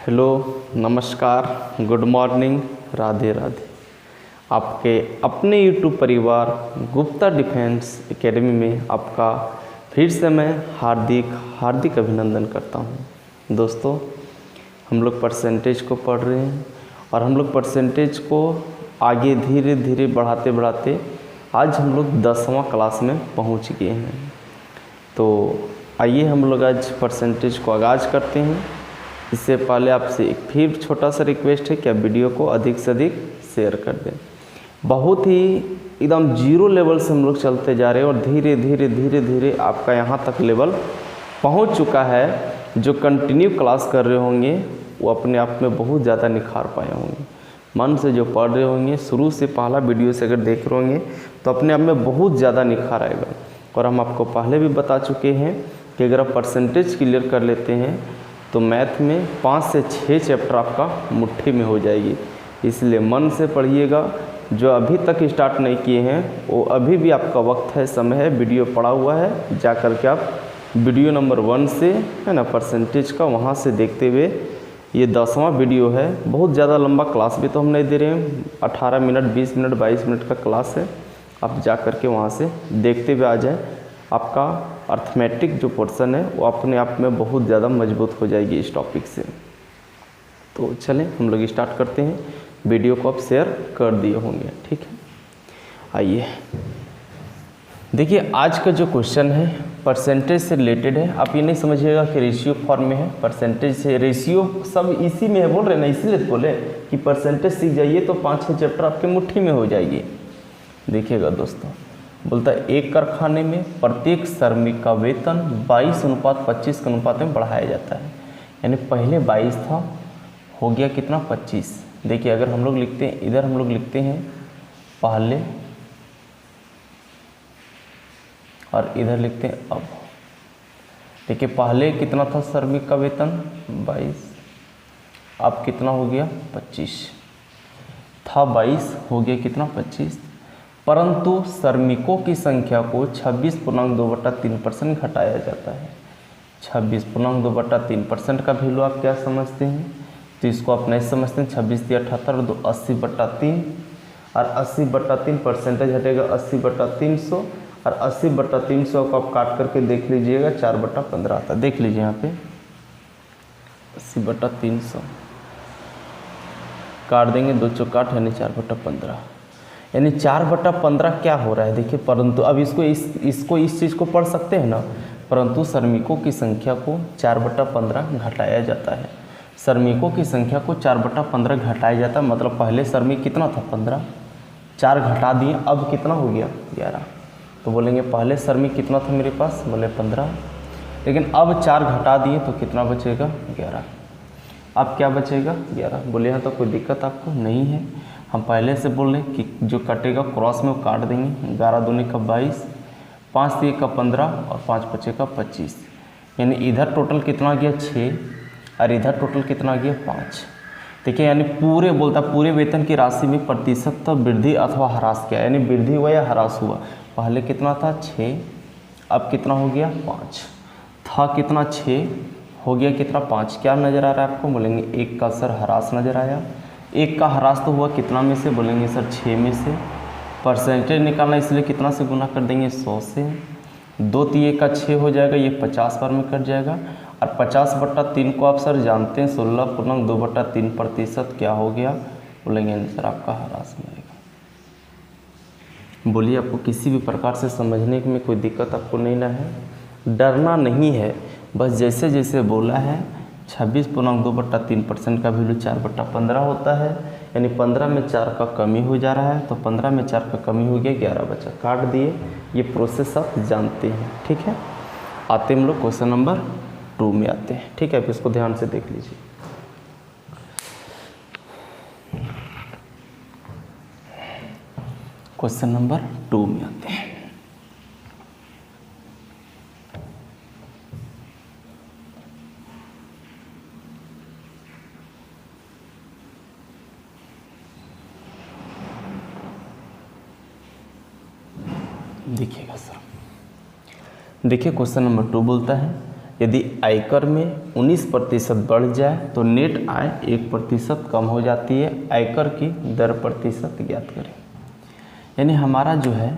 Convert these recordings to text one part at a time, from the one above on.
Hello, नमस्कार, good morning, Radhe Radhe. आपके अपने यूट्यूब परिवार गुप्ता डिफेंस एकेडमी में आपका फिर से मैं हार्दिक अभिनंदन करता हूं। दोस्तों, हम लोग परसेंटेज को पढ़ रहे हैं और हम लोग परसेंटेज को आगे धीरे धीरे बढ़ाते बढ़ाते आज हम लोग 10वां क्लास में पहुंच गए हैं। तो आइए हम लोग आज परसेंटेज को आगाज़ करते हैं। इससे पहले आपसे एक फिर छोटा सा रिक्वेस्ट है कि आप वीडियो को अधिक से अधिक शेयर कर दें। बहुत ही एकदम जीरो लेवल से हम लोग चलते जा रहे हैं और धीरे धीरे आपका यहाँ तक लेवल पहुँच चुका है। जो कंटिन्यू क्लास कर रहे होंगे वो अपने आप में बहुत ज़्यादा निखार पाए होंगे। मन से जो पढ़ रहे होंगे, शुरू से पहला वीडियो से अगर देख रहे होंगे तो अपने आप में बहुत ज़्यादा निखार आएगा। और हम आपको पहले भी बता चुके हैं कि अगर आप परसेंटेज क्लियर कर लेते हैं तो मैथ में 5 से 6 चैप्टर आपका मुट्ठी में हो जाएगी। इसलिए मन से पढ़िएगा। जो अभी तक स्टार्ट नहीं किए हैं वो अभी भी आपका वक्त है, समय है, वीडियो पड़ा हुआ है। जा कर के आप वीडियो नंबर 1 से है ना परसेंटेज का वहाँ से देखते हुए, ये 10वां वीडियो है। बहुत ज़्यादा लंबा क्लास भी तो हम नहीं दे रहे हैं, 18 मिनट 20 मिनट 22 मिनट का क्लास है। आप जा कर के वहाँ से देखते हुए आ जाएँ। आपका अर्थमेटिक जो पोर्शन है वो अपने आप में बहुत ज़्यादा मजबूत हो जाएगी इस टॉपिक से। तो चलें हम लोग स्टार्ट करते हैं। वीडियो को आप शेयर कर दिए होंगे, ठीक है। आइए देखिए, आज का जो क्वेश्चन है परसेंटेज से रिलेटेड है। आप ये नहीं समझिएगा कि रेशियो फॉर्म में है। परसेंटेज से रेशियो सब इसी में है, बोल रहे ना, इसीलिए तो बोले कि परसेंटेज सीख जाइए तो 5-6 चैप्टर आपके मुट्ठी में हो जाएगी। देखिएगा दोस्तों, बोलता है एक कारखाने में प्रत्येक श्रमिक का वेतन 22:25 के अनुपात में बढ़ाया जाता है। यानी पहले 22 था, हो गया कितना 25। देखिए अगर हम लोग लिखते हैं, इधर हम लोग लिखते हैं पहले और इधर लिखते हैं अब। देखिए पहले कितना था श्रमिक का वेतन 22, अब कितना हो गया 25। था 22, हो गया कितना 25। परंतु श्रमिकों की संख्या को 26.2/3% घटाया जाता है। 26.2/3% का वैल्यू आप क्या समझते हैं? तो इसको आप नहीं समझते हैं। 26 × 78 2 80/3 और 80/3 परसेंटेज हटेगा 80/300 और 80/300 को आप काट करके देख लीजिएगा 4/15 आता है। देख लीजिए यहाँ पे 80/300 काट देंगे, 2 चौक 8 यानी 4/15, यानी 4/15 क्या हो रहा है देखिए। परंतु अब इसको इस चीज़ को पढ़ सकते हैं ना, परंतु श्रमिकों की संख्या को 4/15 घटाया जाता है। श्रमिकों की संख्या को 4/15 घटाया जाता है, मतलब पहले श्रमिक कितना था 15, 4 घटा दिए, अब कितना हो गया 11। तो बोलेंगे पहले श्रमिक कितना था मेरे पास, बोले 15, लेकिन अब 4 घटा दिए तो कितना बचेगा 11। अब क्या बचेगा 11। बोले यहाँ तो कोई दिक्कत आपको नहीं है। हम पहले से बोल रहे हैं कि जो कटेगा क्रॉस में वो काट देंगे। 11 दूनी का 22, 5 3 का 15 और 5 5 का 25, यानी इधर टोटल कितना गया 6 और इधर टोटल कितना गया 5। देखिए यानी पूरे बोलता पूरे वेतन की राशि में प्रतिशत वृद्धि अथवा ह्रास किया, यानी वृद्धि हुआ या ह्रास हुआ। पहले कितना था 6, अब कितना हो गया 5। था कितना 6, हो गया कितना 5। क्या नज़र आ रहा है आपको? बोलेंगे 1 का सर ह्रास नज़र आया। 1 का ह्रास तो हुआ कितना में से? बोलेंगे सर 6 में से। परसेंटेज निकालना इसलिए कितना से गुना कर देंगे 100 से। 2 3 का 6 हो जाएगा, ये 50 बार में कट जाएगा। और 50/3 को आप सर जानते हैं 16.2/3% क्या हो गया? बोलेंगे आंसर आपका ह्रास में आएगा। बोलिए आपको किसी भी प्रकार से समझने में कोई दिक्कत आपको नहीं ना है, डरना नहीं है। बस जैसे जैसे बोला है 26.2/3% का वैल्यू 4/15 होता है, यानी 15 में 4 का कमी हो जा रहा है, तो 15 में 4 का कमी हो गया, 11 बचा, काट दिए। ये प्रोसेस आप जानते हैं, ठीक है। आते हम लोग क्वेश्चन नंबर 2 में आते हैं, ठीक है। आप इसको ध्यान से देख लीजिए। क्वेश्चन नंबर 2 में आते हैं। देखिएगा सर, देखिए क्वेश्चन नंबर 2 बोलता है यदि आयकर में 19% बढ़ जाए तो नेट आय 1% कम हो जाती है। आयकर की दर प्रतिशत ज्ञात करें। यानी हमारा जो है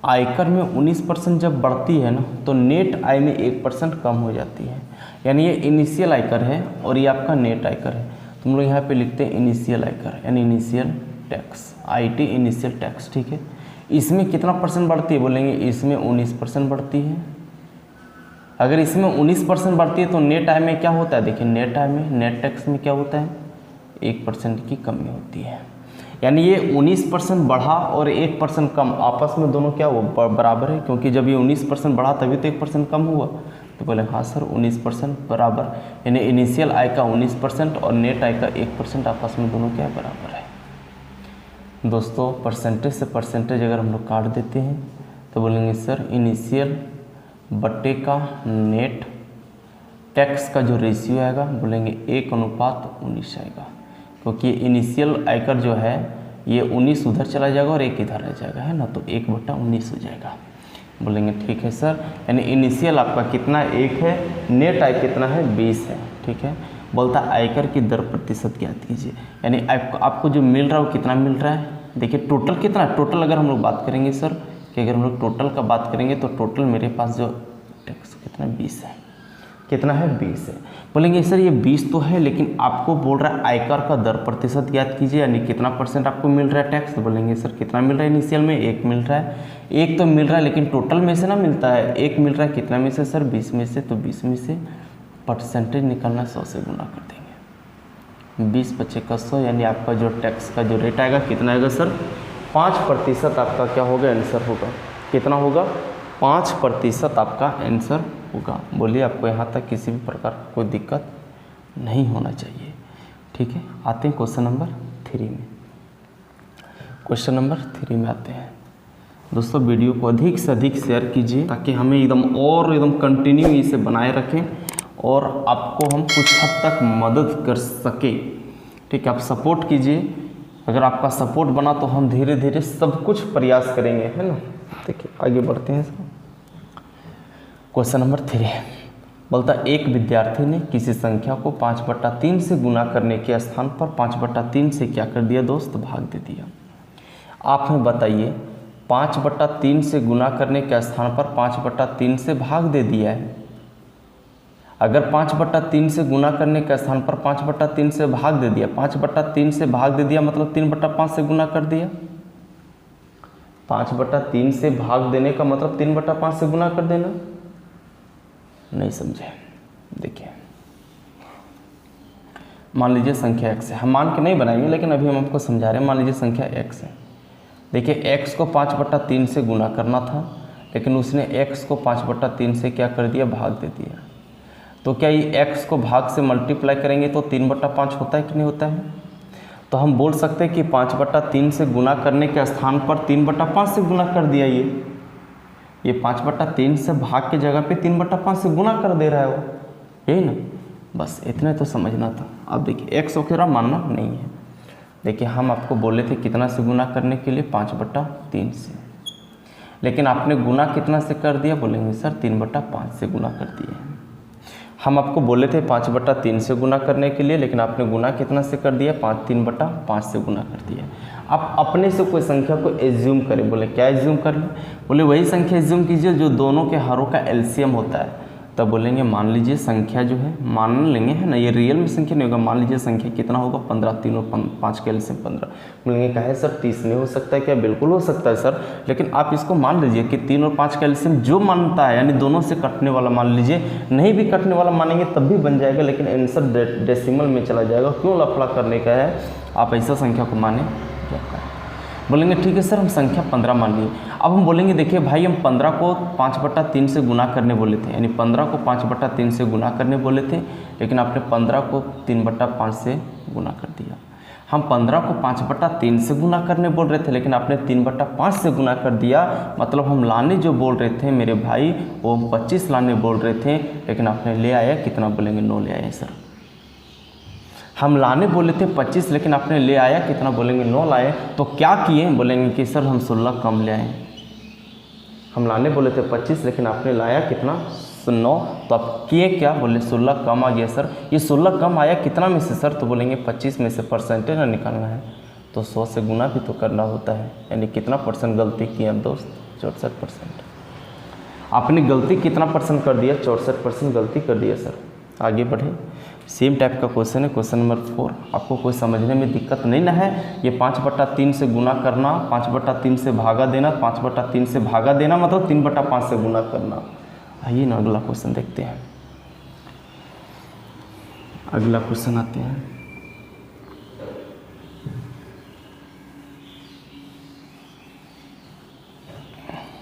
आयकर में 19% जब बढ़ती है ना तो नेट आय में 1% कम हो जाती है। यानी ये इनिशियल आयकर है और ये आपका नेट आयकर है। तुम लोग यहाँ पे लिखते हैं इनिशियल आयकर यानी initial tax, IT initial tax, ठीक है। इसमें कितना % बढ़ती है बोलेंगे, इसमें 19% बढ़ती है। अगर इसमें 19% बढ़ती है तो नेट आय में क्या होता है, देखिए नेट आय में, नेट टैक्स में क्या होता है, 1% की कमी होती है। यानी ये 19% बढ़ा और 1% कम, आपस में दोनों क्या हुआ, बराबर है, क्योंकि जब ये 19% बढ़ा तभी तो 1% कम हुआ। तो बोले हाँ सर 19% बराबर, यानी इनिशियल आय का 19% और नेट आय का 1% आपस में दोनों क्या बराबर है। दोस्तों परसेंटेज से परसेंटेज अगर हम लोग काट देते हैं तो बोलेंगे सर इनिशियल बट्टे का नेट टैक्स का जो रेशियो आएगा बोलेंगे 1:19 आएगा, क्योंकि इनिशियल आयकर जो है ये 19 उधर चला जाएगा और 1 इधर रह जाएगा, है ना, तो 1/19 हो जाएगा। बोलेंगे ठीक है सर, यानी इनिशियल आपका कितना 1 है, नेट आय कितना है 20 है, ठीक है। बोलता आयकर की दर प्रतिशत ज्ञात कीजिए, यानी आपको जो मिल रहा है वो कितना मिल रहा है। देखिए टोटल कितना, टोटल अगर हम लोग बात करेंगे सर कि अगर हम लोग टोटल का बात करेंगे तो टोटल मेरे पास जो टैक्स कितना 20 है, कितना है 20 है। बोलेंगे सर ये 20 तो है लेकिन आपको बोल रहा है आयकर का दर प्रतिशत ज्ञात कीजिए, यानी कितना % आपको मिल रहा है टैक्स। तो बोलेंगे सर कितना मिल रहा है, इनिशियल में 1 मिल रहा है, 1 तो मिल रहा है लेकिन टोटल में से ना मिलता है, 1 मिल रहा है कितना में से सर 20 में से, तो 20 में से परसेंटेज निकालना 100 से गुना कर देंगे, 20 × 100 यानी आपका जो टैक्स का जो रेट आएगा कितना आएगा सर 5% आपका क्या होगा आंसर होगा, कितना होगा 5% आपका आंसर होगा। बोलिए आपको यहाँ तक किसी भी प्रकार का कोई दिक्कत नहीं होना चाहिए, ठीक है। आते हैं क्वेश्चन नंबर 3 में। क्वेश्चन नंबर 3 में आते हैं। दोस्तों वीडियो को अधिक से अधिक शेयर कीजिए ताकि हमें एकदम कंटिन्यू इसे बनाए रखें और आपको हम कुछ हद तक मदद कर सके, ठीक है। आप सपोर्ट कीजिए, अगर आपका सपोर्ट बना तो हम धीरे धीरे सब कुछ प्रयास करेंगे, है ना। देखिए आगे बढ़ते हैं। क्वेश्चन नंबर 3 बोलता एक विद्यार्थी ने किसी संख्या को 5/3 से गुना करने के स्थान पर 5/3 से क्या कर दिया दोस्त, भाग दे दिया। आप हमें बताइए 5/3 से गुना करने के स्थान पर 5/3 से भाग दे दिया है। अगर 5/3 से गुना करने के स्थान पर 5/3 से भाग दे दिया, 5/3 से भाग दे दिया मतलब 3/5 से गुना कर दिया। 5/3 से भाग देने का मतलब 3/5 से गुना कर देना, नहीं समझे। देखिए मान लीजिए संख्या x है, हम मान के नहीं बनाएंगे लेकिन अभी हम आपको समझा रहे हैं। मान लीजिए संख्या x है, देखिए x को 5/3 से गुना करना था लेकिन उसने x को 5/3 से क्या कर दिया, भाग दे दिया। तो क्या ये x को भाग से मल्टीप्लाई करेंगे तो 3/5 होता है कि नहीं होता है। तो हम बोल सकते हैं कि 5/3 से गुना करने के स्थान पर 3/5 से गुना कर दिया। ये 5/3 से भाग के जगह पे 3/5 से गुना कर दे रहा है वो, यही ना, बस इतने तो समझना था। अब देखिए x वगैरह मानना नहीं है। देखिए हम आपको बोले थे कितना से गुना करने के लिए, 5/3 से, लेकिन आपने गुना कितना से कर दिया, बोलेंगे सर 3/5 से गुना कर दिए। हम आपको बोले थे 5/3 से गुना करने के लिए लेकिन आपने गुना कितना से कर दिया, 3/5 से गुना कर दिया। आप अपने से कोई संख्या को एज्यूम करें, बोले क्या एज्यूम कर लें, बोले वही संख्या एज्यूम कीजिए जो दोनों के हरों का एलसीएम होता है। तब बोलेंगे मान लीजिए संख्या जो है, मान लेंगे, है ना, ये रियल में संख्या नहीं होगा। मान लीजिए संख्या कितना होगा, 15, 3 और 5 का एलसीएम 15। बोलेंगे कहे सर 30 नहीं हो सकता है क्या, बिल्कुल हो सकता है सर, लेकिन आप इसको मान लीजिए कि 3 और 5 का एलसीएम जो मानता है यानी दोनों से कटने वाला मान लीजिए, नहीं भी कटने वाला मानेंगे तब भी बन जाएगा, लेकिन आंसर डेसिमल में चला जाएगा। क्यों लफड़ा करने का है, आप ऐसा संख्या को माने जाता है। बोलेंगे ठीक है सर हम संख्या 15 मान लिए। अब हम बोलेंगे देखिए भाई हम 15 को 5/3 से गुना करने बोले थे, यानी 15 को 5/3 से गुना करने बोले थे लेकिन आपने 15 को 3/5 से गुना कर दिया। हम 15 को 5/3 से गुना करने बोल रहे थे लेकिन आपने 3/5 से गुना कर दिया, मतलब हम लाने जो बोल रहे थे मेरे भाई वो 25 लाने बोल रहे थे लेकिन आपने ले आया कितना, बोलेंगे 9 ले आए सर। हम लाने बोले थे 25 लेकिन आपने ले आया कितना, बोलेंगे 9 लाए। तो क्या किए, बोलेंगे कि सर हम 16 कम ले आए। हम लाने बोले थे 25 लेकिन आपने लाया कितना, तो 9, तो आप किए क्या, बोले 16 कम आ गया सर। ये 16 कम आया कितना में से सर, तो बोलेंगे 25 में से परसेंटेज ना निकालना है, तो 100 से गुना भी तो करना होता है, यानी कितना परसेंट गलती किए दोस्त, 64%। आपने गलती कितना परसेंट कर दिया, 64% गलती कर दिया सर। आगे बढ़े, सेम टाइप का क्वेश्चन है, क्वेश्चन नंबर 4। आपको कोई समझने में दिक्कत नहीं ना है, ये 5/3 से गुना करना, 5/3 से भागा देना, 5/3 से भागा देना मतलब 3/5 से गुना करना। आइए ना अगला क्वेश्चन देखते हैं। अगला क्वेश्चन आते हैं,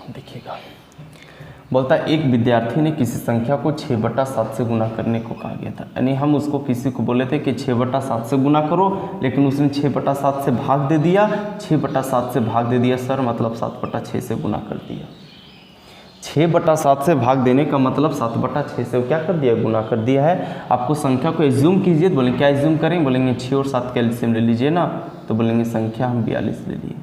देखिएगा, बोलता है एक विद्यार्थी ने किसी संख्या को 6/7 से गुना करने को कहा गया था, यानी हम उसको किसी को बोले थे कि 6/7 से गुना करो, लेकिन उसने 6/7 से भाग दे दिया, 6/7 से भाग दे दिया सर, मतलब 7/6 से गुना कर दिया। 6/7 से भाग देने का मतलब 7/6 से क्या कर दिया, गुना कर दिया है। आपको संख्या को एज्यूम कीजिए, बोलेंगे क्या एज्यूम करें, बोलेंगे 6 और 7 का एलसीएम ले लीजिए ना, तो बोलेंगे संख्या हम 42 ले लिए,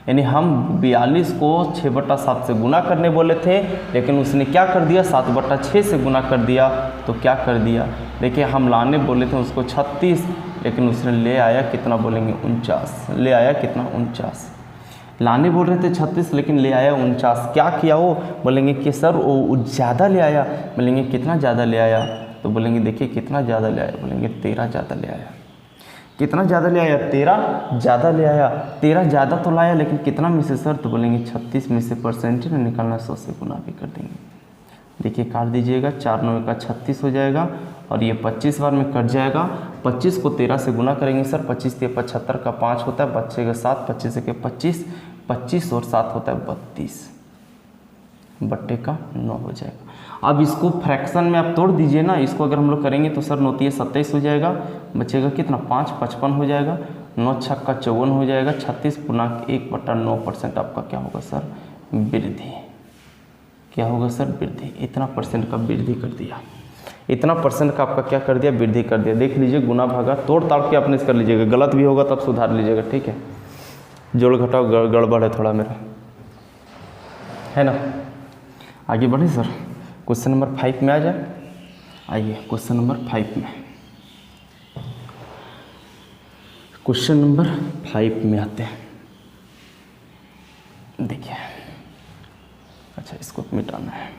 यानी हम 42 को 6/7 से गुना करने बोले थे, लेकिन उसने क्या कर दिया, 7/6 से गुना कर दिया। तो क्या कर दिया, देखिए हम लाने बोले थे उसको 36, लेकिन उसने ले आया कितना, बोलेंगे 49, ले आया कितना, 49। लाने बोल रहे थे 36, लेकिन ले आया 49। क्या किया वो, बोलेंगे कि सर वो ज़्यादा ले आया, बोलेंगे कितना ज़्यादा ले आया, तो बोलेंगे देखिए कितना ज़्यादा ले आया, बोलेंगे 13 ज़्यादा ले आया। कितना ज़्यादा ले आया, 13 ज़्यादा ले आया। 13 ज़्यादा तो लाया, लेकिन कितना में से सर, तो बोलेंगे 36 में से परसेंटेज निकालना, 100 से गुना भी कर देंगे। देखिए काट दीजिएगा, 4 9 का 36 हो जाएगा, और ये 25 बार में कट जाएगा। 25 को 13 से गुना करेंगे सर, 25 से 75 का 5 होता है, बचेगा 7, 25 के 25, 25 और 7 होता है 32, बट्टे का 9 हो जाएगा। अब इसको फ्रैक्शन में आप तोड़ दीजिए ना, इसको अगर हम लोग करेंगे तो सर 9 27 हो जाएगा, बचेगा कितना, 5 55 हो जाएगा, 9 6 का 54 हो जाएगा, 36.1/9% आपका क्या होगा सर, वृद्धि। क्या होगा सर, वृद्धि। इतना परसेंट का वृद्धि कर दिया, इतना परसेंट का आपका क्या कर दिया, वृद्धि कर दिया। देख लीजिए गुना भागा तोड़ ताड़ के अपने से कर लीजिएगा, गलत भी होगा तब सुधार लीजिएगा, ठीक है। जोड़ घटाओ गड़बड़ है थोड़ा मेरा, है ना। आगे बढ़े सर, क्वेश्चन नंबर 5 में आ जाए। आइए क्वेश्चन नंबर 5 में, क्वेश्चन नंबर 5 में आते हैं। देखिए, अच्छा इसको मिटाना है।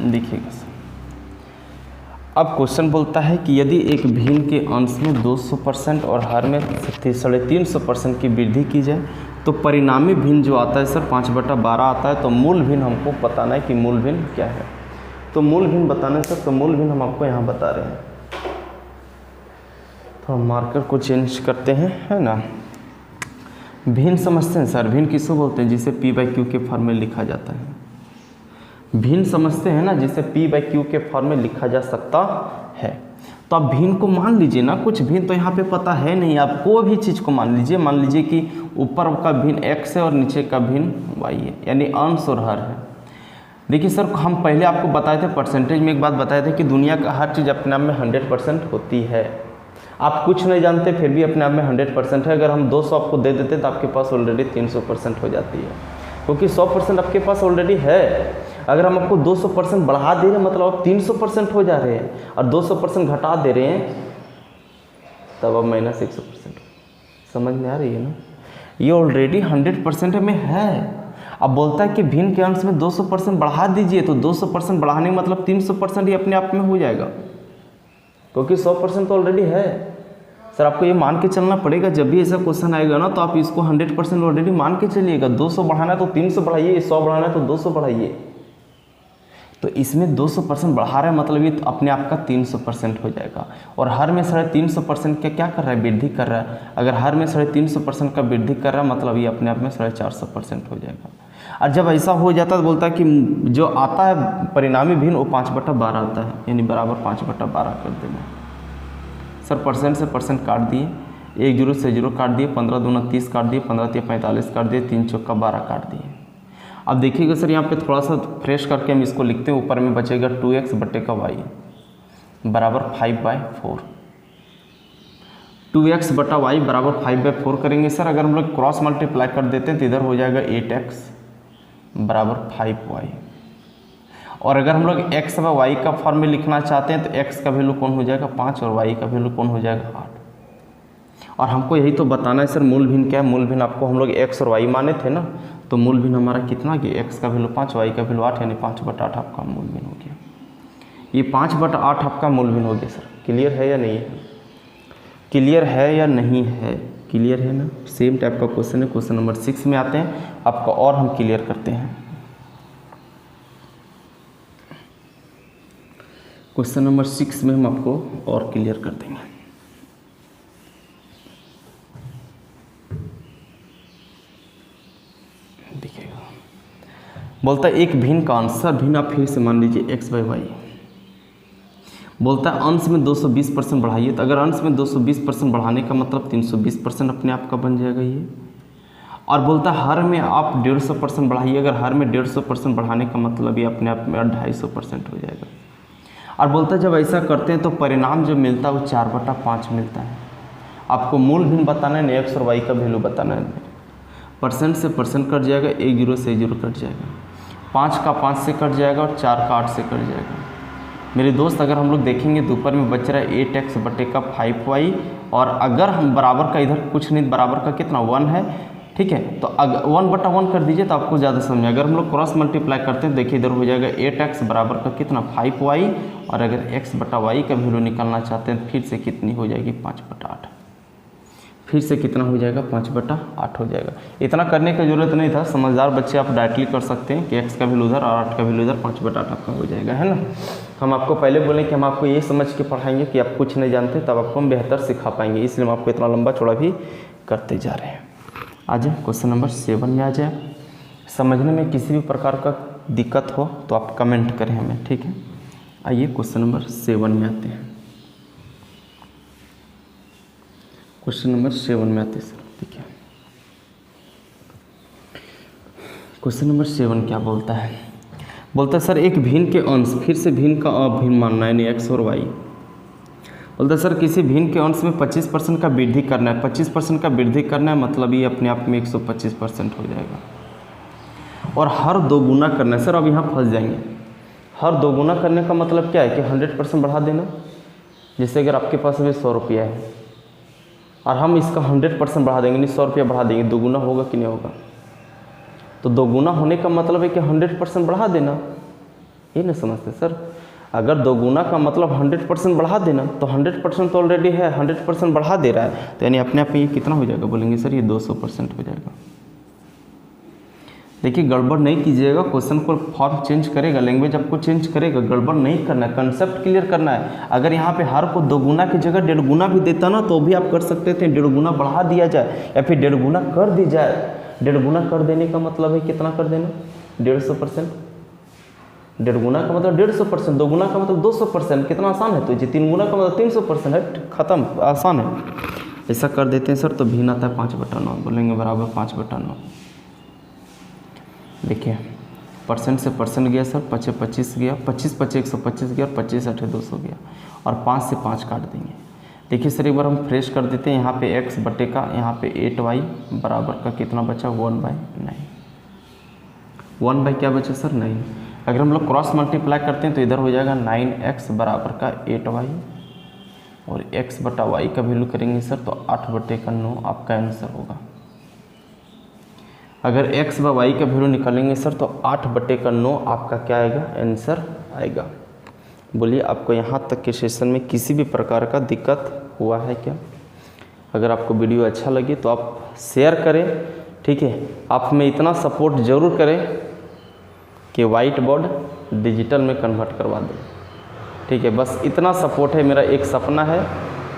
देखिएगा सर, अब क्वेश्चन बोलता है कि यदि एक भिन्न के अंश में 200% और हर में 350% की वृद्धि की जाए तो परिणामी भिन्न जो आता है सर 5/12 आता है। तो मूल भिन्न हमको बताना है कि मूल भिन्न क्या है। तो मूल भिन्न बताना है सर, तो मूल भिन्न हम आपको यहाँ बता रहे हैं। तो हम मार्कर को चेंज करते हैं, है ना। भिन्न समझते हैं सर, भिन्न किसको बोलते हैं, जिसे P/Q के फॉर्म में लिखा जाता है। भिन्न समझते हैं ना, जिसे P/Q के फॉर्म में लिखा जा सकता है। तो आप भिन्न को मान लीजिए ना, कुछ भिन्न तो यहाँ पे पता है नहीं, आप कोई भी चीज़ को मान लीजिए कि ऊपर का भिन्न x है और नीचे का भिन्न y है, यानी अंश और हर है। देखिए सर, हम पहले आपको बताए थे परसेंटेज में एक बात बताए थे कि दुनिया का हर चीज़ अपने आप में 100% होती है। आप कुछ नहीं जानते फिर भी अपने आप में 100% है। अगर हम 200 आपको दे देते तो आपके पास ऑलरेडी 300% हो जाती है, क्योंकि 100% आपके पास ऑलरेडी है। अगर हम आपको 200% बढ़ा दे रहे हैं मतलब आप 300% हो जा रहे हैं, और 200% घटा दे रहे हैं तब अब -100%। समझ में आ रही है ना, ये ऑलरेडी 100% में है। अब बोलता है कि भिन्न के अंश में 200% बढ़ा दीजिए, तो 200% बढ़ाने मतलब 300% ही अपने आप में हो जाएगा, क्योंकि 100% तो ऑलरेडी है। सर आपको ये मान के चलना पड़ेगा, जब भी ऐसा क्वेश्चन आएगा ना तो आप इसको 100% ऑलरेडी मान के चलिएगा। 200 बढ़ाना है तो 300 बढ़ाइए, 100 बढ़ाना है तो 200 बढ़ाइए। तो इसमें 200% बढ़ा रहा है मतलब ये अपने आप का 300% हो जाएगा। और हर में 350% का क्या कर रहा है, वृद्धि कर रहा है। अगर हर में 350% का वृद्धि कर रहा है मतलब ये अपने आप में 450% हो जाएगा। और जब ऐसा हो जाता है तो बोलता है कि जो आता है परिणामी भिन्न वो 5/12 आता है, यानी बराबर 5/12 कर देना। सर परसेंट से परसेंट काट दिए, 1 0 से 0 काट दिए, 15 दूना 30 काट दिए, 15 3 45 काट दिए, 3 चौका 12 काट दिए। अब देखिएगा सर यहाँ पे थोड़ा सा फ्रेश करके हम इसको लिखते हैं। ऊपर में बचेगा 2x/y बराबर 5/4। 2x बटा वाई बराबर 5/4 करेंगे सर। अगर हम लोग क्रॉस मल्टीप्लाई कर देते हैं तो इधर हो जाएगा 8x बराबर 5y। और अगर हम लोग x व y का फॉर्म में लिखना चाहते हैं तो x का वैल्यू कौन हो जाएगा 5 और y का वैल्यू कौन हो जाएगा 8। और हमको यही तो बताना है सर मूल भिन्न क्या है। मूल भिन्न आपको हम लोग x और y माने थे ना, तो मूल भिन्न हमारा कितना कि x का वैल्यू 5 y का वैल्यू 8 यानी 5/8 आपका मूल भिन्न हो गया। ये 5/8 आपका मूल भिन्न हो गया सर। क्लियर है या नहीं है? क्लियर है या नहीं है? क्लियर है ना। सेम टाइप का क्वेश्चन है, क्वेश्चन नंबर 6 में आते हैं आपका और हम क्लियर करते हैं। क्वेश्चन नंबर 6 में हम आपको और क्लियर कर देंगे। देखिएगा, बोलता है एक भिन्न का अंश, सर भिन्न आप फिर से मान लीजिए x/y। बोलता है अंश में 220% बढ़ाइए। तो अगर अंश में 220% बढ़ाने का मतलब 320% अपने आप का बन जाएगा ये। और बोलता है हर में आप 150% बढ़ाइए। अगर हर में 150% बढ़ाने का मतलब ये अपने आप में 250% हो जाएगा। और बोलता है जब ऐसा करते हैं तो परिणाम जो मिलता है वो 4/5 मिलता है। आपको मूल भिन्न बताना है, एक्स और वाई का वैल्यू बताना है। परसेंट से परसेंट कट जाएगा, 1 0 से 0 कट जाएगा, 5 का 5 से कट जाएगा और 4 का 8 से कट जाएगा। मेरे दोस्त अगर हम लोग देखेंगे तो ऊपर में बच रहा है 8x बटे का 5y। और अगर हम बराबर का इधर कुछ नहीं, बराबर का कितना 1 है, ठीक है। तो अगर 1/1 कर दीजिए तो आपको ज़्यादा समझ में। अगर हम लोग क्रॉस मल्टीप्लाई करते हैं देखिए इधर हो जाएगा 8x बराबर का कितना 5y। और अगर x बटा y का वैल्यू निकालना चाहते हैं फिर से कितनी हो जाएगी 5/8। फिर से कितना हो जाएगा 5/8 हो जाएगा। इतना करने की ज़रूरत नहीं था, समझदार बच्चे आप डायरेक्टली कर सकते हैं कि x का वैल्यू उधर और 8 का वैल्यू इधर, 5/8 आपका हो जाएगा, है ना। हम आपको पहले बोलें कि हम आपको ये समझ के पढ़ाएंगे कि आप कुछ नहीं जानते, तब आपको हम बेहतर सिखा पाएंगे, इसलिए हम आपको इतना लंबा चौड़ा भी करते जा रहे हैं। आ जाए क्वेश्चन नंबर 7 में आ जाए। समझने में किसी भी प्रकार का दिक्कत हो तो आप कमेंट करें हमें, ठीक है। आइए क्वेश्चन नंबर 7 में आते हैं। क्वेश्चन नंबर 7 में आते हैं सर, ठीक है। क्वेश्चन नंबर 7 क्या बोलता है? बोलता है सर एक भिन्न के अंश, फिर से भिन्न का अभिन्न मानना है, यानी एक्स और वाई। बोलता है सर किसी भिन्न के अंश में 25% का वृद्धि करना है। 25% का वृद्धि करना है मतलब ये अपने आप में 125% हो जाएगा। और हर 2 गुना करना है। सर अब यहाँ फंस जाएंगे। हर 2 गुना करने का मतलब क्या है कि 100% बढ़ा देना। जैसे अगर आपके पास अभी 100 रुपया है और हम इसका 100% बढ़ा देंगे, नहीं 100 रुपया बढ़ा देंगे, 2 गुना होगा कि नहीं होगा? तो 2 गुना होने का मतलब है कि 100% बढ़ा देना। ये नहीं समझते सर। अगर 2 गुना का मतलब 100% बढ़ा देना तो 100% तो ऑलरेडी है, 100% बढ़ा दे रहा है, तो यानी अपने आप में ये कितना हो जाएगा? बोलेंगे सर ये 200% हो जाएगा। देखिए गड़बड़ नहीं कीजिएगा, क्वेश्चन को फॉर्म चेंज करेगा, लैंग्वेज आपको चेंज करेगा, गड़बड़ नहीं करना है, कंसेप्ट क्लियर करना है। अगर यहाँ पे हर को 2 गुना की जगह 1.5 गुना भी देता ना तो भी आप कर सकते थे। 1.5 गुना बढ़ा दिया जाए या फिर 1.5 गुना कर दी जाए। 1.5 गुना कर देने का मतलब है कितना कर देना? 150%। 1.5 गुना का मतलब 150%, 2 गुना का मतलब 200%। कितना आसान है। तो ये 3 गुना का मतलब 300% है, खत्म, आसान है। ऐसा कर देते हैं सर तो भिन्न आता है 5/9। बोलेंगे बराबर 5/9। देखिए परसेंट से परसेंट गया सर, 25 25 गया, 25 25 125 गया, 25 8 200 गया, और 5 से 5 काट देंगे। देखिए सर एक बार हम फ्रेश कर देते हैं। यहाँ पे x बटे का यहाँ पे 8y बराबर का कितना बचा? 1/9। 1 क्या बचा सर? 9। अगर हम लोग क्रॉस मल्टीप्लाई करते हैं तो इधर हो जाएगा 9x बराबर का 8y। और x बटा y का वैल्यू करेंगे सर तो 8/9 आपका आंसर होगा। अगर x व y का वैल्यू निकालेंगे सर तो 8/9 आपका क्या आएगा? आंसर आएगा। बोलिए आपको यहाँ तक के सेशन में किसी भी प्रकार का दिक्कत हुआ है क्या? अगर आपको वीडियो अच्छा लगे तो आप शेयर करें, ठीक है। आप में इतना सपोर्ट ज़रूर करें कि वाइट बोर्ड डिजिटल में कन्वर्ट करवा दें, ठीक है। बस इतना सपोर्ट है, मेरा एक सपना है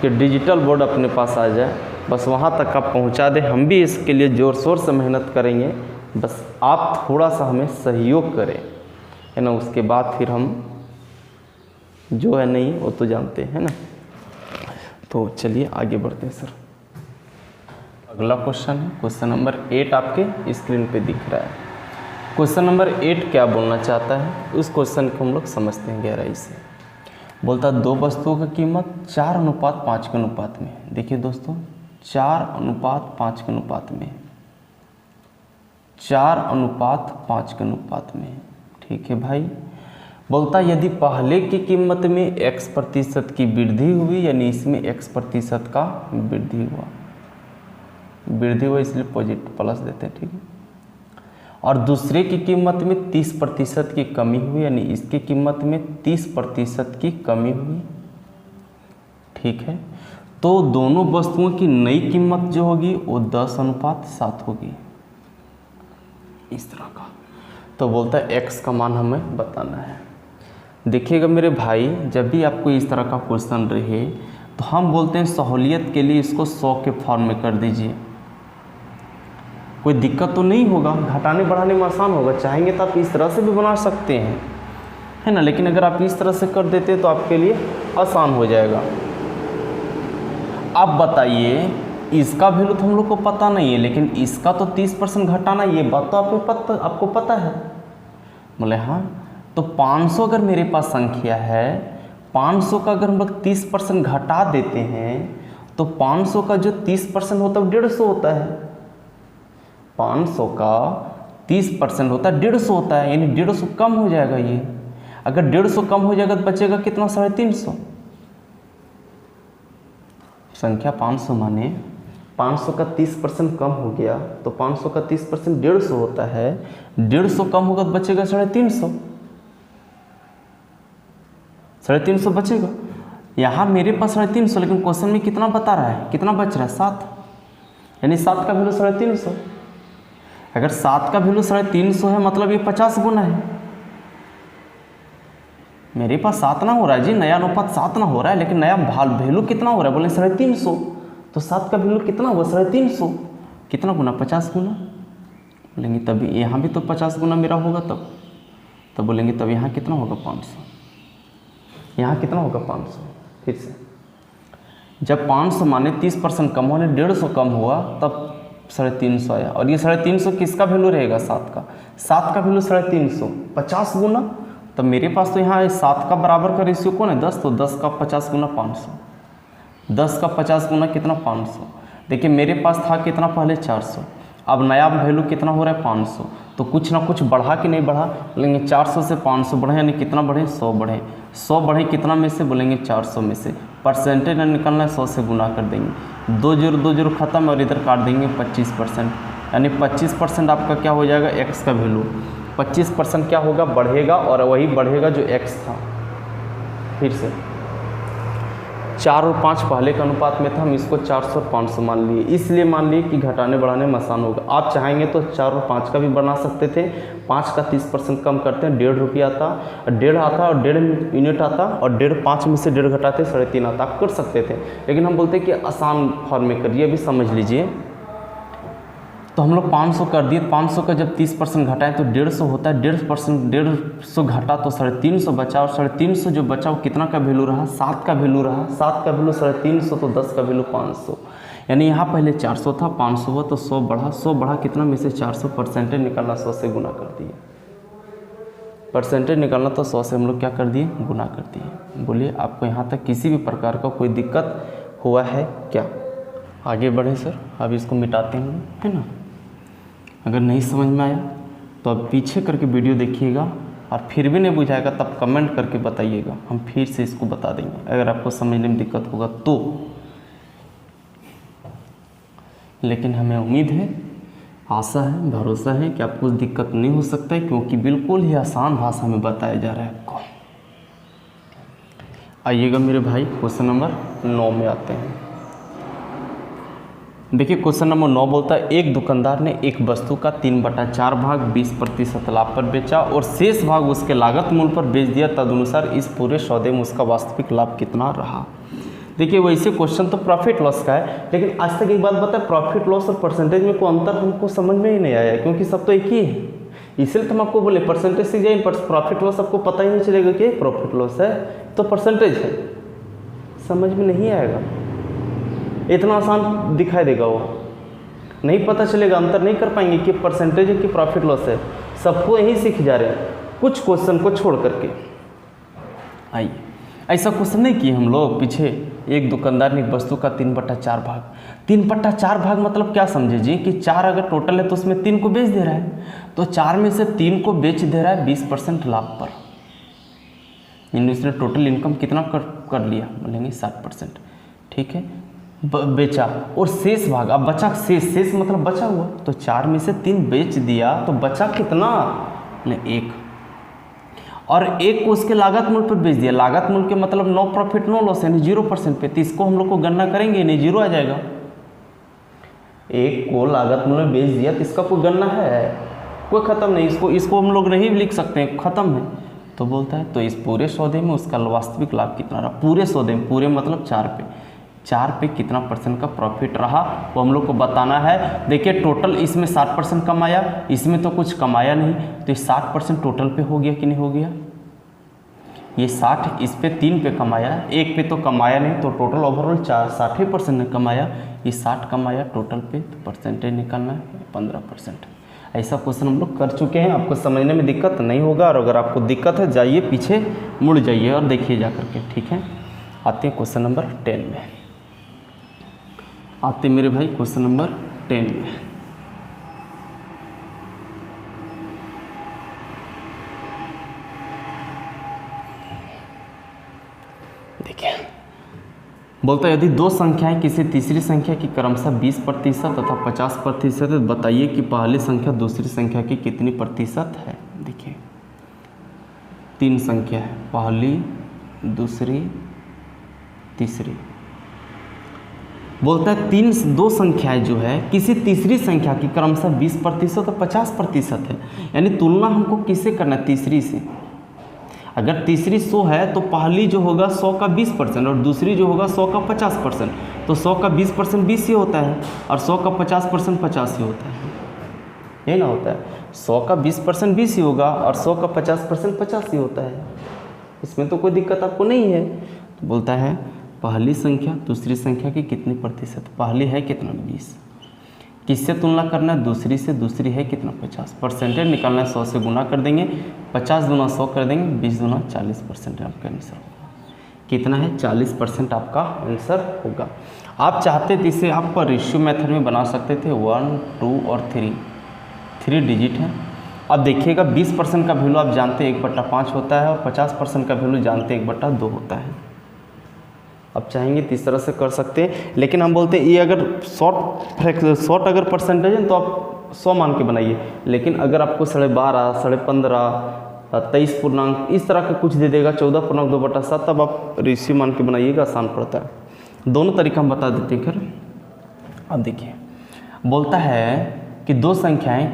कि डिजिटल बोर्ड अपने पास आ जाए, बस वहाँ तक आप पहुँचा दें। हम भी इसके लिए ज़ोर शोर से मेहनत करेंगे, बस आप थोड़ा सा हमें सहयोग करें, है ना। उसके बाद फिर हम जो है नहीं वो तो जानते हैं ना। तो चलिए आगे बढ़ते हैं सर। अगला क्वेश्चन है क्वेश्चन नंबर 8 आपके स्क्रीन पे दिख रहा है। क्वेश्चन नंबर 8 क्या बोलना चाहता है उस क्वेश्चन को हम लोग समझते हैं गहराई से। बोलता दो वस्तुओं की कीमत 4:5 के अनुपात में। देखिए दोस्तों 4:5 के अनुपात में, 4:5 के अनुपात में। ठीक है भाई। बोलता यदि पहले की कीमत में x% की वृद्धि हुई, यानी इसमें x% का वृद्धि हुआ इसलिए पॉजिटिव प्लस देते हैं। ठीक है। और दूसरे की कीमत में 30% की कमी हुई, यानी इसकी कीमत में 30% की कमी हुई। ठीक है। तो दोनों वस्तुओं की नई कीमत जो होगी वो 10:7 होगी, इस तरह का। तो बोलता है x का मान हमें बताना है। देखिएगा मेरे भाई, जब भी आपको इस तरह का क्वेश्चन रहे तो हम बोलते हैं सहूलियत के लिए इसको 100 के फॉर्म में कर दीजिए, कोई दिक्कत तो नहीं होगा, घटाने बढ़ाने में आसान होगा। चाहेंगे तो आप इस तरह से भी बना सकते हैं, है ना, लेकिन अगर आप इस तरह से कर देते तो आपके लिए आसान हो जाएगा। अब बताइए, इसका वैल्यू तो हम लोग को पता नहीं है, लेकिन इसका तो 30% घटाना, ये बात तो आपको पता है। बोले हाँ, तो 500 अगर मेरे पास संख्या है, 500 का अगर हम लोग 30% घटा देते हैं तो 500 का जो 30% होता है 150 होता है। 500 का 30% होता है 150 होता है, यानी 150 कम हो जाएगा। ये अगर 150 कम हो जाएगा तो बचेगा कितना? 350। संख्या 500 माने 500 का 30% कम हो गया, तो 500 का 30% 150 होता है। 150 कम होगा तो बचेगा 350, 350 बचेगा। यहाँ मेरे पास 350, लेकिन क्वेश्चन में कितना बता रहा है, कितना बच रहा है? 7, यानी 7 का वैल्यू 350। अगर 7 का वैल्यू 350 है मतलब ये 50 गुना है। मेरे पास 7 ना हो रहा है जी, नया अनुपात 7 ना हो रहा है, लेकिन नया वैल्यू कितना हो रहा है? बोले 350, तो 7 का वैल्यू कितना हुआ? 350। कितना गुना? 50 गुना। बोलेंगे तभी यहाँ भी तो 50 गुना मेरा होगा, तब बोलेंगे तब यहाँ कितना होगा? 500। यहाँ कितना होगा? 500। फिर से जब 500 माने 30% कम होने 150 कम हुआ तब 350 आया, और ये 350 किसका वैल्यू रहेगा? 7 का। 7 का वैल्यू 350, 50 गुना। तब मेरे पास तो यहाँ 7 का बराबर का रेशियो कौन है? 10, तो 10 का 50 गुना 500। 10 का 50 गुना कितना? 500। देखिए मेरे पास था कितना पहले? 400, अब नया वैल्यू कितना हो रहा है? 500। तो कुछ ना कुछ बढ़ा कि नहीं बढ़ा? बोलेंगे 400 से 500 बढ़े, यानी कितना बढ़े? 100 बढ़े। 100 बढ़े कितना में से? बोलेंगे 400 में से। परसेंटेज ना निकलना है, 100 से गुना कर देंगे। 2 0 खत्म, और इधर काट देंगे 25%, यानी 25% आपका क्या हो जाएगा? x का वैल्यू। 25% क्या होगा? बढ़ेगा, और वही बढ़ेगा जो x था। फिर से 4 और 5 पहले के अनुपात में था, हम इसको 400 और 500 मान लिए, इसलिए मान लिए कि घटाने बढ़ाने में आसान होगा। आप चाहेंगे तो 4 और 5 का भी बना सकते थे। 5 का 30% कम करते हैं, 1.5 रुपया आता, 1.5 आता और 1.5 यूनिट आता, और 1.5 5 में से 1.5 घटाते 3.5 आता। आप कर सकते थे, लेकिन हम बोलते हैं कि आसान फॉर्म में करिए। अभी समझ लीजिए, तो हम लोग 500 कर दिए। 500 का जब 30% घटाएं तो 150 होता है। 150 घटा तो 350 बचा, और 350 जो बचा वो कितना का वैल्यू रहा? 7 का वैल्यू रहा। 7 का वैल्यू 350, तो 10 का वैल्यू 500, यानी यहाँ पहले 400 था, 500 हुआ तो 100 बढ़ा। 100 बढ़ा कितना में से? 400। परसेंटेज निकालना 100 से गुना कर दिए। परसेंटेज निकालना तो 100 से हम लोग क्या कर दिए? गुना कर दिए। बोलिए आपको यहाँ तक किसी भी प्रकार का कोई दिक्कत हुआ है क्या? आगे बढ़ें सर, अब इसको मिटाते हैं, है ना। अगर नहीं समझ में आया तो अब पीछे करके वीडियो देखिएगा, और फिर भी नहीं बुझाएगा तब कमेंट करके बताइएगा, हम फिर से इसको बता देंगे अगर आपको समझने में दिक्कत होगा तो। लेकिन हमें उम्मीद है, आशा है, भरोसा है कि आपको दिक्कत नहीं हो सकता है, क्योंकि बिल्कुल ही आसान भाषा में बताया जा रहा है आपको। आइएगा मेरे भाई, क्वेश्चन नंबर 9 में आते हैं। देखिए क्वेश्चन नंबर 9 बोलता है, एक दुकानदार ने एक वस्तु का 3/4 भाग 20% लाभ पर बेचा और शेष भाग उसके लागत मूल्य पर बेच दिया। तदनुसार इस पूरे सौदे में उसका वास्तविक लाभ कितना रहा? देखिए वैसे क्वेश्चन तो प्रॉफिट लॉस का है, लेकिन आज तक एक बात बताए, प्रॉफिट लॉस और परसेंटेज में कोई अंतर हमको समझ में ही नहीं आया, क्योंकि सब तो एक ही है। इसलिए तो हम आपको बोले परसेंटेज से जाए, प्रॉफिट लॉस आपको पता ही नहीं चलेगा कि प्रॉफिट लॉस है तो परसेंटेज है, समझ में नहीं आएगा। इतना आसान दिखाई देगा, वो नहीं पता चलेगा, अंतर नहीं कर पाएंगे कि परसेंटेज है कि प्रॉफिट लॉस है। सबको यही सीख जा रहे हैं कुछ क्वेश्चन को छोड़ करके। आइए ऐसा क्वेश्चन नहीं किए हम लोग पीछे, एक दुकानदार ने एक वस्तु का 3/4 भाग, 3/4 भाग मतलब क्या समझे जी कि 4 अगर टोटल है तो उसमें 3 को बेच दे रहा है, तो 4 में से 3 को बेच दे रहा है 20% लाभ पर, यानी उसने टोटल इनकम कितना कर लिया, बोलेंगे 60%। ठीक है, बेचा और शेष भाग, अब बचा शेष मतलब बचा हुआ, तो 4 में से 3 बेच दिया तो बचा कितना, 1, और 1 को उसके लागत मूल्य पर बेच दिया। लागत मूल्य के मतलब नो प्रॉफिट नो लॉस, यानी 0% पे, तो इसको हम लोग को गणना करेंगे नहीं, 0 आ जाएगा। 1 को लागत मूल्य बेच दिया तो इसका कोई गणना है, कोई खत्म नहीं, इसको हम लोग नहीं लिख सकते हैं, खत्म है। तो बोलता है तो इस पूरे सौदे में उसका वास्तविक लाभ कितना रहा, पूरे सौदे में, पूरे मतलब 4 पे कितना % का प्रॉफिट रहा वो हम लोग को बताना है। देखिए टोटल इसमें 60% कमाया, इसमें तो कुछ कमाया नहीं, तो ये 60% टोटल पे हो गया कि नहीं हो गया, ये 60 इस पे 3 पे कमाया, 1 पे तो कमाया नहीं, तो टोटल ओवरऑल 60% ने कमाया, ये 60 कमाया टोटल पे, तो परसेंटेज निकालना है 15%। ऐसा क्वेश्चन हम लोग कर चुके हैं, आपको समझने में दिक्कत नहीं होगा, और अगर आपको दिक्कत है जाइए पीछे मुड़ जाइए और देखिए जा करके। ठीक है, आते हैं क्वेश्चन नंबर 10 में, आते मेरे भाई क्वेश्चन नंबर 10 में। देखिए बोलता है यदि 2 संख्याएं किसी तीसरी संख्या की क्रमशः 20% तथा 50% है, बताइए कि पहली संख्या दूसरी संख्या की कितनी प्रतिशत है। देखिए 3 संख्या है, पहली, दूसरी, तीसरी। बोलता है 2 संख्याएं जो है किसी तीसरी संख्या की क्रमशः 20% और 50% है, यानी तुलना हमको किससे करना है, तीसरी से। अगर तीसरी 100 है तो पहली जो होगा 100 का 20% और दूसरी जो होगा 100 का 50%, तो 100 का 20% 20 ही होता है और 100 का 50% 50 ही होता है, ये ना होता है। 100 का 20% 20 ही होगा और 100 का 50% 50 ही होता है, इसमें तो कोई दिक्कत आपको नहीं है। तो बोलता है पहली संख्या दूसरी संख्या की कितनी प्रतिशत, पहली है कितना 20, किससे तुलना करना है, दूसरी से, दूसरी है कितना 50, परसेंटेज निकालना है, 100 से गुना कर देंगे, 50 दूना 100 कर देंगे, 20 दूना 40% आपका आंसर होगा। कितना है, 40% आपका आंसर होगा। आप चाहते थे इसे आप रेशियो मेथड में बना सकते थे, 1, 2 और 3 डिजिट है। अब देखिएगा 20% का वैल्यू आप जानते हैं 1/5 होता है और 50% का वैल्यू जानते हैं 1/2 होता है। अब चाहेंगे तो इस तरह से कर सकते हैं, लेकिन हम बोलते हैं ये अगर शॉर्ट अगर परसेंटेज है तो आप 100 मान के बनाइए, लेकिन अगर आपको 12.5, 15.5, 23 पूर्णांक इस तरह का कुछ दे देगा, 14.2/7, तब आप रेशियो मान के बनाइएगा, आसान पड़ता है। दोनों तरीका हम बता देते हैं। फिर अब देखिए बोलता है कि 2 संख्याएं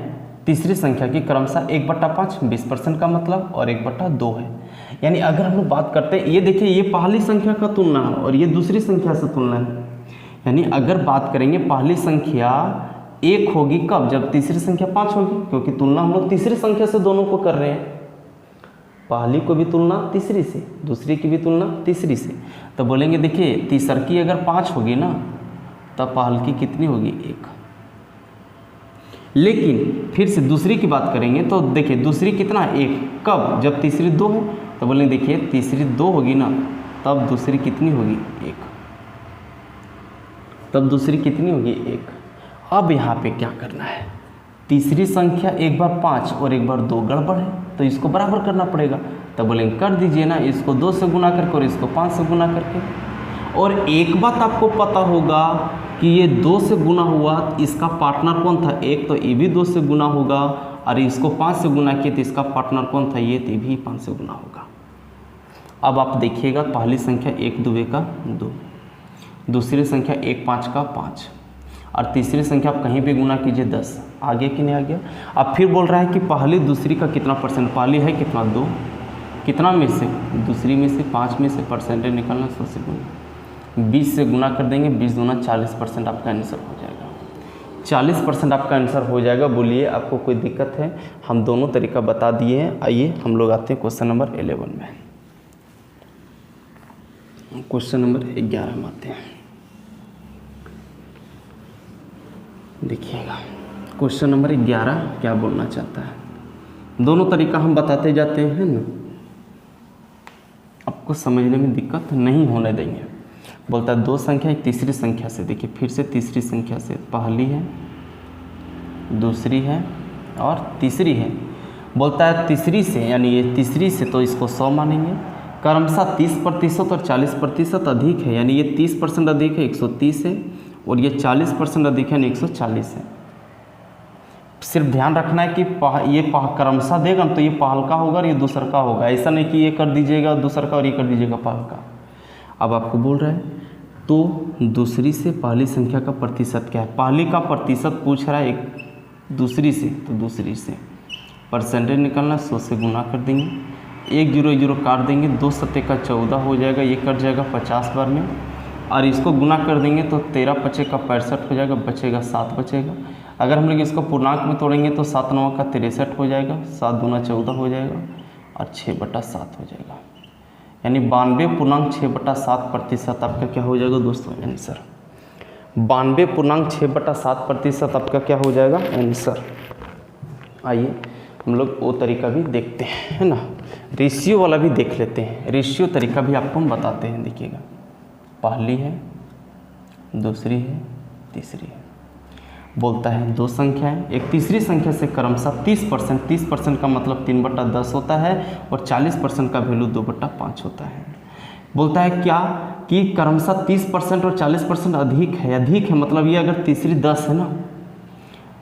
तीसरी संख्या की क्रमशः 1/5 20% का मतलब और 1/2 है, यानी अगर हम लोग बात करते हैं, ये देखिए ये पहली संख्या का तुलना है और ये दूसरी संख्या से तुलना है, यानी अगर बात करेंगे पहली संख्या 1 होगी कब, जब तीसरी संख्या 5 होगी, क्योंकि तुलना हम लोग तीसरी संख्या से दोनों को कर रहे हैं, पहली को भी तुलना तीसरी से, दूसरी की भी तुलना तीसरी से। तो बोलेंगे देखिए तीसर की अगर 5 होगी ना तब पहल की कितनी होगी 1, लेकिन फिर से दूसरी की बात करेंगे तो देखिए दूसरी कितना 1, कब, जब तीसरी 2 हो, तो बोलेंगे देखिए तीसरी 2 होगी ना तब दूसरी कितनी होगी 1, तब दूसरी कितनी होगी 1। अब यहाँ पे क्या करना है, तीसरी संख्या एक बार 5 और एक बार 2 गड़बड़ है, तो इसको बराबर करना पड़ेगा। तो बोलेंगे कर दीजिए ना, इसको 2 से गुना करके और इसको 5 से गुना करके। और एक बात आपको पता होगा कि ये 2 से गुना हुआ, इसका पार्टनर कौन था, एक, तो ये भी 2 से गुना होगा, और इसको 5 से गुना किया तो इसका पार्टनर कौन था, ये, तो भी 5 से गुना होगा। अब आप देखिएगा पहली संख्या 1 2 का 2, दूसरी संख्या 1 5 का 5, और तीसरी संख्या आप कहीं भी गुना कीजिए 10, आगे कि नहीं आ गया। अब फिर बोल रहा है कि पहली दूसरी का कितना परसेंट, पहली है कितना 2, कितना में से, दूसरी में से, 5 में से, परसेंटेज निकालना 100 से गुना, 20 से गुना कर देंगे, 20 दूना 40% आपका आंसर हो जाएगा, 40% आपका आंसर हो जाएगा। बोलिए आपको कोई दिक्कत है, हम दोनों तरीका बता दिए हैं। आइए हम लोग आते हैं क्वेश्चन नंबर 11 में, क्वेश्चन नंबर 11 में आते हैं। देखिएगा क्वेश्चन नंबर 11 क्या बोलना चाहता है, दोनों तरीका हम बताते जाते हैं ना। अब आपको समझने में दिक्कत नहीं होने देंगे। बोलता है दो संख्या एक तीसरी संख्या से, देखिए फिर से तीसरी संख्या से, पहली है, दूसरी है और तीसरी है। बोलता है तीसरी से, यानी ये तीसरी से तो इसको 100 मानेंगे। क्रमशः 30% और 40% अधिक है, यानी ये 30% अधिक है 130 है, और ये 40% अधिक है 140 है। सिर्फ ध्यान रखना है कि ये क्रमशः देगा तो ये पहल का होगा और ये दूसर का होगा, ऐसा नहीं कि ये कर दीजिएगा दूसर का और ये कर दीजिएगा पहल का। अब आपको बोल रहा है तो दूसरी से पहली संख्या का प्रतिशत क्या है। पहली का प्रतिशत पूछ रहा है एक दूसरी से, तो दूसरी से परसेंटेज निकालना, 100 से गुना कर देंगे, 1 0 0 काट देंगे, 2 सत्ते का 14 हो जाएगा, ये कट जाएगा 50 बार में, और इसको गुना कर देंगे तो 13 पचे का 65 हो जाएगा, बचेगा 7 बचेगा। अगर हम लोग इसको पूर्णांक में तोड़ेंगे तो 7 9 का 63 हो जाएगा, 7 दूना 14 हो जाएगा और 6/7 हो जाएगा, यानी 92.6/7% आपका क्या हो जाएगा दोस्तों आंसर। 92.6/7% आपका क्या हो जाएगा आंसर। आइए हम लोग वो तरीका भी देखते हैं, है ना, रेशियो वाला भी देख लेते हैं। रेशियो तरीका भी आपको हम बताते हैं, देखिएगा पहली है, दूसरी है, तीसरी है। बोलता है दो संख्या है, एक तीसरी संख्या से क्रमशः 30% का मतलब 3/10 होता है और 40% का वैल्यू 2/5 होता है। बोलता है क्या कि क्रमशः 30% और 40% अधिक है मतलब ये अगर तीसरी 10 है ना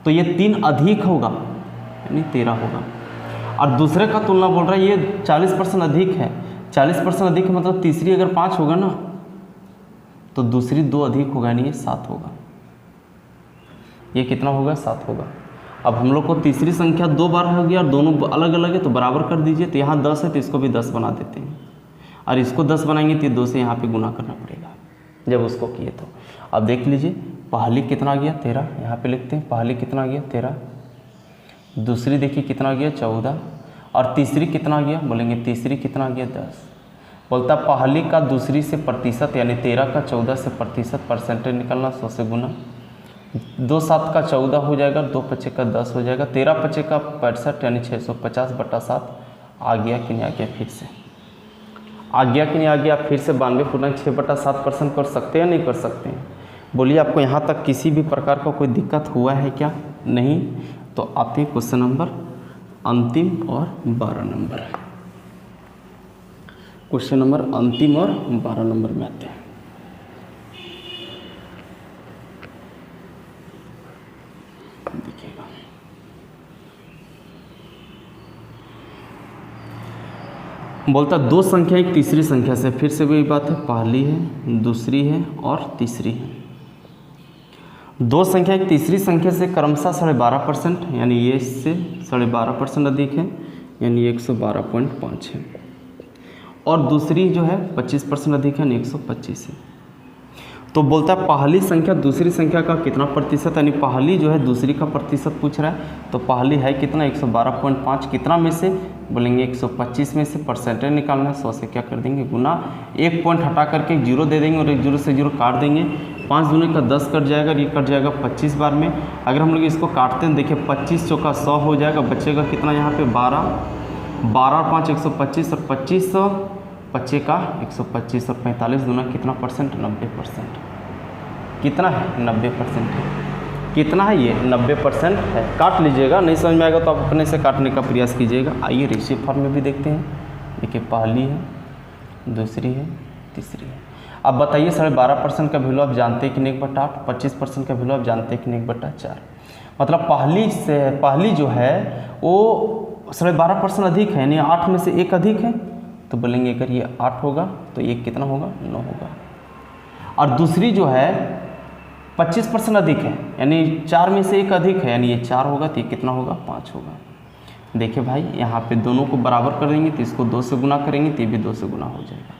तो ये 3 अधिक होगा यानी 13 होगा, और दूसरे का तुलना बोल रहा है ये 40% अधिक है, 40% अधिक है मतलब तीसरी अगर 5 होगा ना तो दूसरी 2 अधिक होगा यानी ये 7 होगा। ये कितना होगा 7 होगा। अब हम लोग को तीसरी संख्या 2 बार हो गया और दोनों अलग अलग है तो बराबर कर दीजिए, तो यहाँ 10 है तो इसको भी 10 बना देते हैं, और इसको 10 बनाएंगे तो 2 से यहाँ पे गुना करना पड़ेगा जब उसको किए तो। अब देख लीजिए पहली कितना आ गया 13, यहाँ पे लिखते हैं पहली कितना आ गया 13, दूसरी देखिए कितना आ गया 14, और तीसरी कितना आ गया, बोलेंगे तीसरी कितना आ गया 10। बोलता पहली का दूसरी से प्रतिशत यानी 13 का 14 से प्रतिशत परसेंटेज निकलना, 100 से गुना, 2 7 का 14 हो जाएगा, 2 पचे का 10 हो जाएगा, 13 पचे का 65 यानी 650/7 आ गया कि नहीं आ गया, फिर से आ गया कि नहीं आ गया। फिर से 92.6/7% कर सकते हैं या नहीं कर सकते हैं, बोलिए आपको यहाँ तक किसी भी प्रकार का कोई दिक्कत हुआ है क्या, नहीं। तो आते हैं क्वेश्चन नंबर अंतिम और 12 नंबर, क्वेश्चन नंबर अंतिम और 12 नंबर में आते हैं। देखिएगा बोलता दो संख्या एक तीसरी संख्या से, फिर से वही बात है, पहली है, दूसरी है और तीसरी है। दो संख्या एक तीसरी संख्या से क्रमशः 12.5% यानी ये इससे 12.5% अधिक है यानी 112.5 है, और दूसरी जो है 25% अधिक है यानी 125 है। तो बोलता है पहली संख्या दूसरी संख्या का कितना प्रतिशत, यानी पहली जो है दूसरी का प्रतिशत पूछ रहा है, तो पहली है कितना 112.5, कितना में से, बोलेंगे 125 में से परसेंटेज निकालना है, 100 से क्या कर देंगे गुना, 1 पॉइंट हटा करके 0 दे देंगे और 1 0 से 0 काट देंगे, 5 दूनी का 10 कट जाएगा और ये कट जाएगा 25 बार में। अगर हम लोग इसको काटते हैं देखिए 25 चौका 100 हो जाएगा, बचेगा कितना यहाँ पे 12 और 5 125 और 25 पच्चे का 125 और 45 दूना कितना परसेंट, 90%। कितना है 90% है, कितना है ये 90% है। काट लीजिएगा, नहीं समझ में आएगा तो आप अपने से काटने का प्रयास कीजिएगा। आइए रेशियो फॉर्म में भी देखते हैं, देखिए पहली है, दूसरी है, तीसरी है। अब बताइए 12.5% का वैल्यू आप जानते हैं कि 1/8, 25% का वैल्यू आप जानते हैं कि 1/4, मतलब पहली जो है वो 12.5% अधिक है यानी 8 में से 1 अधिक है, तो बोलेंगे अगर ये 8 होगा तो ये कितना होगा 9 होगा। और दूसरी जो है 25% अधिक है यानी 4 में से 1 अधिक है यानी ये 4 होगा, तो ये कितना होगा 5 होगा। देखिए भाई यहाँ पे दोनों को बराबर कर देंगे तो इसको 2 से गुना करेंगे तो ये भी 2 से गुना हो जाएगा।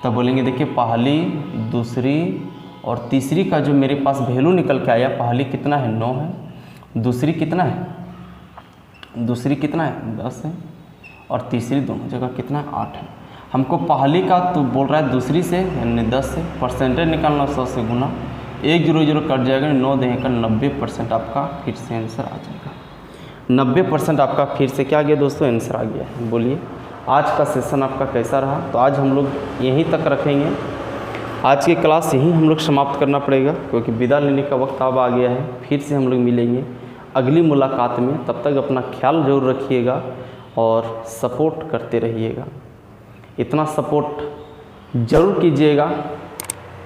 तब बोलेंगे देखिए पहली दूसरी और तीसरी का जो मेरे पास वैल्यू निकल के आया, पहली कितना है 9 है, दूसरी कितना है 10 है, और तीसरी दोनों जगह कितना है 8 है। हमको पहली का तो बोल रहा है दूसरी से यानी 10 से परसेंटेज निकालना, 100 से गुना, 1 0 0 कट जाएगा, 9 देने का 90% आपका फिर से आंसर आ जाएगा। 90% आपका फिर से क्या आ गया दोस्तों आंसर आ गया है। बोलिए आज का सेशन आपका कैसा रहा। तो आज हम लोग यहीं तक रखेंगे, आज की क्लास यहीं हम लोग समाप्त करना पड़ेगा क्योंकि विदा लेने का वक्त अब आ गया है। फिर से हम लोग मिलेंगे अगली मुलाकात में, तब तक अपना ख्याल ज़रूर रखिएगा और सपोर्ट करते रहिएगा। इतना सपोर्ट ज़रूर कीजिएगा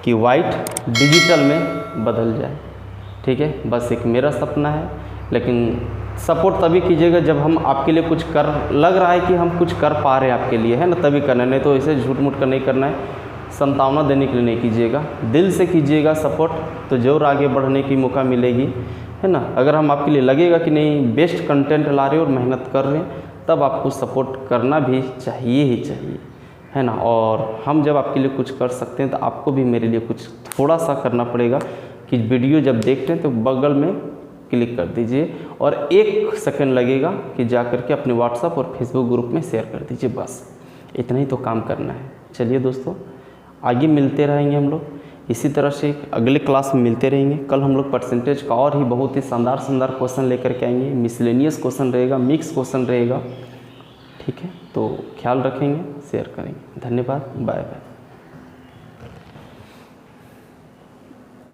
कि वाइट डिजिटल में बदल जाए, ठीक है। बस एक मेरा सपना है, लेकिन सपोर्ट तभी कीजिएगा जब हम आपके लिए कुछ कर, लग रहा है कि हम कुछ कर पा रहे हैं आपके लिए, है ना, तभी करना है। नहीं तो ऐसे झूठ मूठ कर नहीं करना है, संतावना देने के लिए नहीं कीजिएगा, दिल से कीजिएगा सपोर्ट, तो ज़रूर आगे बढ़ने की मौका मिलेगी, है ना। अगर हम आपके लिए लगेगा कि नहीं बेस्ट कंटेंट ला रहे हैं और मेहनत कर रहे हैं, तब आपको सपोर्ट करना भी चाहिए ही चाहिए, है ना। और हम जब आपके लिए कुछ कर सकते हैं तो आपको भी मेरे लिए कुछ थोड़ा सा करना पड़ेगा कि वीडियो जब देखते हैं तो बगल में क्लिक कर दीजिए और 1 सेकंड लगेगा कि जा कर के अपने व्हाट्सएप और फेसबुक ग्रुप में शेयर कर दीजिए, बस इतना ही तो काम करना है। चलिए दोस्तों, आगे मिलते रहेंगे हम लोग इसी तरह से, अगले क्लास में मिलते रहेंगे। कल हम लोग परसेंटेज का और ही बहुत ही शानदार क्वेश्चन लेकर के आएंगे, मिसलेनियस क्वेश्चन रहेगा, मिक्स क्वेश्चन रहेगा, ठीक है। तो ख्याल रखेंगे, शेयर करेंगे। धन्यवाद, बाय बाय।